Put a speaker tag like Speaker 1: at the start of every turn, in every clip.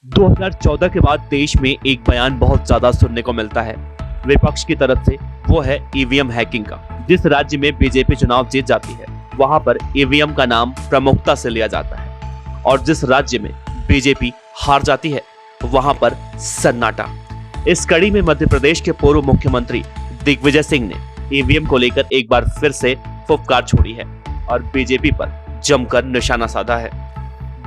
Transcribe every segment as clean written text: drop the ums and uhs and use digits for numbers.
Speaker 1: 2014 के बाद देश में एक बयान बहुत ज्यादा सुनने को मिलता है विपक्ष की तरफ से। वो है ईवीएम हैकिंग का। जिस राज्य में बीजेपी चुनाव जीत जाती है वहां पर ईवीएम का नाम प्रमुखता से लिया जाता है, और जिस राज्य में बीजेपी हार जाती है वहां पर सन्नाटा। इस कड़ी में मध्य प्रदेश के पूर्व मुख्यमंत्री दिग्विजय सिंह ने ईवीएम को लेकर एक बार फिर से फुफकार छोड़ी है और बीजेपी पर जमकर निशाना साधा है।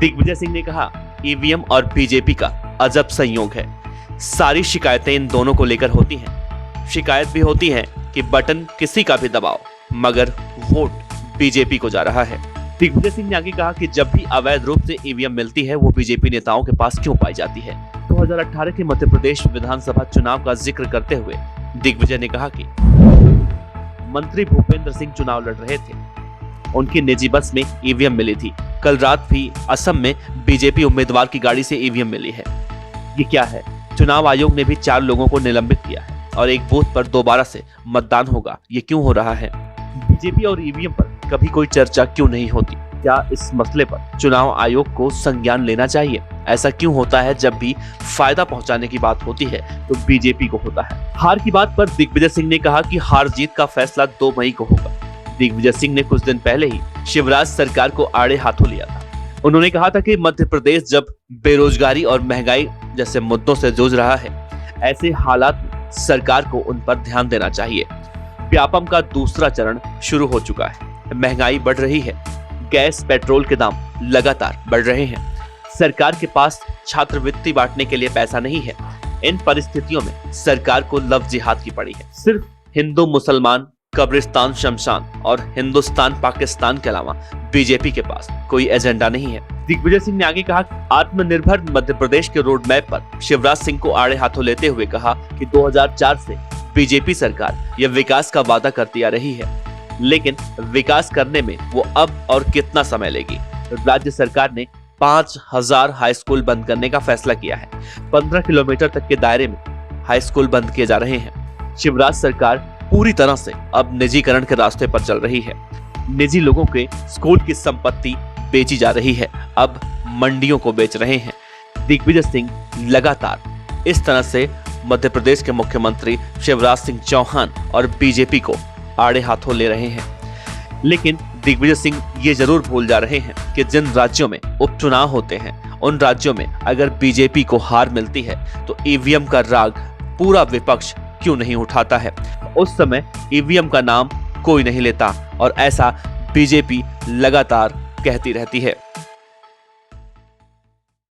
Speaker 1: दिग्विजय सिंह ने कहा, ईवीएम और बीजेपी का अजब संयोग है। सारी शिकायतें इन दोनों को लेकर होती हैं। शिकायत भी होती है कि बटन किसी का भी दबाओ मगर वोट बीजेपी को जा रहा है। दिग्विजय सिंह ने आगे कहा कि जब भी अवैध रूप से ईवीएम मिलती है वो बीजेपी नेताओं के पास क्यों पाई जाती है। 2018 के मध्य प्रदेश विधानसभा चुनाव का जिक्र करते हुए दिग्विजय ने कहा कि मंत्री भूपेंद्र सिंह चुनाव लड़ रहे थे, उनकी निजी बस में ईवीएम मिली थी। कल रात भी असम में बीजेपी उम्मीदवार की गाड़ी से ईवीएम मिली है। ये क्या है? चुनाव आयोग ने भी 4 लोगों को निलंबित किया है और एक बूथ पर दोबारा से मतदान होगा। ये क्यों हो रहा है? बीजेपी और ईवीएम पर कभी कोई चर्चा क्यों नहीं होती? क्या इस मसले पर चुनाव आयोग को संज्ञान लेना चाहिए? ऐसा क्यों होता है जब भी फायदा पहुंचाने की बात होती है तो बीजेपी को होता है? हार की बात पर दिग्विजय सिंह ने कहा कि हार जीत का फैसला 2 मई को होगा। दिग्विजय सिंह ने कुछ दिन पहले ही शिवराज सरकार को आड़े हाथों लिया था। उन्होंने कहा था कि मध्य प्रदेश जब बेरोजगारी और महंगाई जैसे मुद्दों से जूझ रहा है, ऐसे हालात में सरकार को उन पर ध्यान देना चाहिए। व्यापम का दूसरा चरण शुरू हो चुका है। महंगाई बढ़ रही है, गैस पेट्रोल के दाम लगातार बढ़ रहे हैं। सरकार के पास छात्रवृत्ति बांटने के लिए पैसा नहीं है। इन परिस्थितियों में सरकार को लव जिहाद की पड़ी है। सिर्फ हिंदू मुसलमान, कब्रिस्तान शमशान और हिंदुस्तान पाकिस्तान के अलावा बीजेपी के पास कोई एजेंडा नहीं है। दिग्विजय सिंह ने आगे कहा, आत्मनिर्भर मध्य प्रदेश के रोड मैप पर शिवराज सिंह को आड़े हाथों लेते हुए कहा कि 2004 से बीजेपी सरकार यह विकास का वादा करती आ रही है, लेकिन विकास करने में वो अब और कितना समय लेगी। राज्य सरकार ने 5000 हाई स्कूल बंद करने का फैसला किया है। 15 किलोमीटर तक के दायरे में हाई स्कूल बंद किए जा रहे हैं। शिवराज सरकार पूरी तरह से अब निजीकरण के रास्ते पर चल रही है। निजी लोगों के स्कूल की संपत्ति बेची जा रही है, अब मंडियों को बेच रहे हैं। दिग्विजय सिंह लगातार इस तरह से मध्य प्रदेश के मुख्यमंत्री शिवराज सिंह चौहान और बीजेपी को आड़े हाथों ले रहे हैं। लेकिन दिग्विजय सिंह ये जरूर भूल जा रहे हैं कि जिन राज्यों में उपचुनाव होते हैं उन राज्यों में अगर बीजेपी को हार मिलती है तो ईवीएम का राग पूरा विपक्ष क्यों नहीं उठाता है। उस समय ईवीएम का नाम कोई नहीं लेता और ऐसा बीजेपी लगातार कहती रहती है।